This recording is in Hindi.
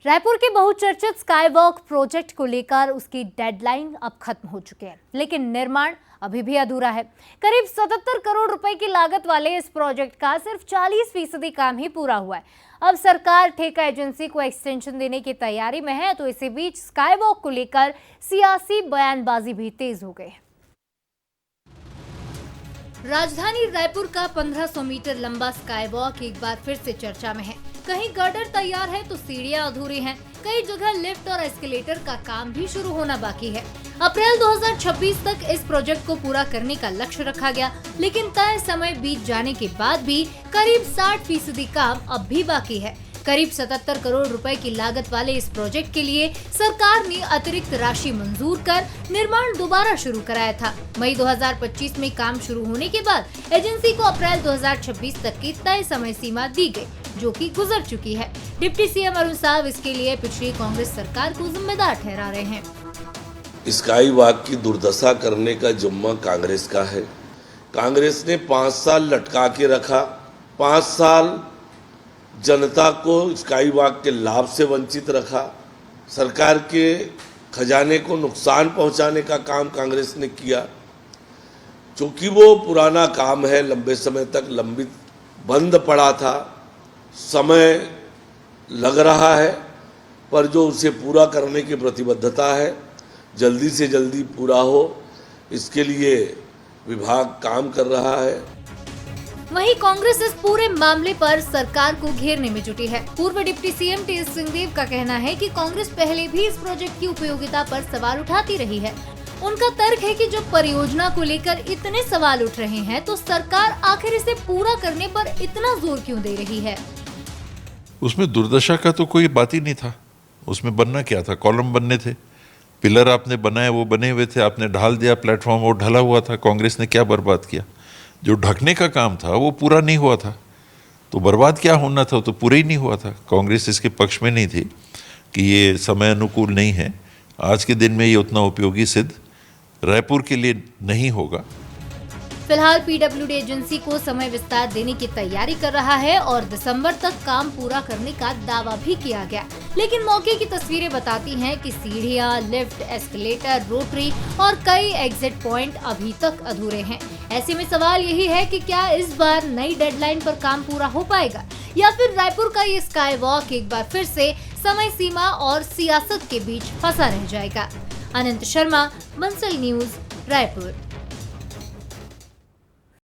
रायपुर के बहुचर्चित स्काईवॉक प्रोजेक्ट को लेकर उसकी डेडलाइन अब खत्म हो चुकी है, लेकिन निर्माण अभी भी अधूरा है। करीब 77 करोड़ रुपए की लागत वाले इस प्रोजेक्ट का सिर्फ 40% काम ही पूरा हुआ है। अब सरकार ठेका एजेंसी को एक्सटेंशन देने की तैयारी में है, तो इसी बीच स्काईवॉक को लेकर सियासी बयानबाजी भी तेज हो गई है। राजधानी रायपुर का 1500 मीटर लंबा स्काईवॉक एक बार फिर से चर्चा में है। कहीं गर्डर तैयार है तो सीढ़ियां अधूरी हैं। कई जगह लिफ्ट और एस्केलेटर का काम भी शुरू होना बाकी है। अप्रैल 2026 तक इस प्रोजेक्ट को पूरा करने का लक्ष्य रखा गया, लेकिन तय समय बीत जाने के बाद भी करीब 60% काम अब भी बाकी है। करीब 77 करोड़ रुपए की लागत वाले इस प्रोजेक्ट के लिए सरकार ने अतिरिक्त राशि मंजूर कर निर्माण दोबारा शुरू कराया था। मई 2025 में काम शुरू होने के बाद एजेंसी को अप्रैल 2026 तक की तय समय सीमा दी गई, जो कि गुजर चुकी है। डिप्टी सीएम अरुण साव इसके लिए पिछली कांग्रेस सरकार को जिम्मेदार ठहरा रहे हैं। स्काई वॉक की दुर्दशा करने का जिम्मा कांग्रेस का है। कांग्रेस ने 5 साल लटका के रखा, 5 साल जनता को स्काई वॉक के लाभ से वंचित रखा। सरकार के खजाने को नुकसान पहुंचाने का काम कांग्रेस ने किया। चूंकि वो पुराना काम है, लंबे समय तक लंबित बंद पड़ा था, समय लग रहा है, पर जो उसे पूरा करने की प्रतिबद्धता है, जल्दी से जल्दी पूरा हो, इसके लिए विभाग काम कर रहा है। वहीं कांग्रेस इस पूरे मामले पर सरकार को घेरने में जुटी है। पूर्व डिप्टी सीएम टी.एस. सिंहदेव का कहना है कि कांग्रेस पहले भी इस प्रोजेक्ट की उपयोगिता पर सवाल उठाती रही है। उनका तर्क है कि जब परियोजना को लेकर इतने सवाल उठ रहे हैं, तो सरकार आखिर इसे पूरा करने पर इतना जोर क्यों दे रही है। उसमें दुर्दशा का तो कोई बात ही नहीं था। उसमें बनना क्या था, कॉलम बनने थे, पिलर आपने बनाए, वो बने हुए थे, आपने ढाल दिया प्लेटफॉर्म, वो ढला हुआ था। कांग्रेस ने क्या बर्बाद किया? जो ढकने का काम था वो पूरा नहीं हुआ था, तो बर्बाद क्या होना था, तो पूरा ही नहीं हुआ था। कांग्रेस इसके पक्ष में नहीं थी कि ये समय अनुकूल नहीं है। आज के दिन में ये उतना उपयोगी सिद्ध रायपुर के लिए नहीं होगा। फिलहाल पीडब्ल्यूडी एजेंसी को समय विस्तार देने की तैयारी कर रहा है और दिसंबर तक काम पूरा करने का दावा भी किया गया, लेकिन मौके की तस्वीरें बताती हैं कि सीढ़ियां, लिफ्ट, एस्केलेटर, रोटरी और कई एग्जिट पॉइंट अभी तक अधूरे हैं। ऐसे में सवाल यही है कि क्या इस बार नई डेडलाइन पर काम पूरा हो पाएगा, या फिर रायपुर का ये स्काई वॉक एक बार फिर से समय सीमा और सियासत के बीच फंसा रह जाएगा। अनंत शर्मा, बंसल न्यूज, रायपुर।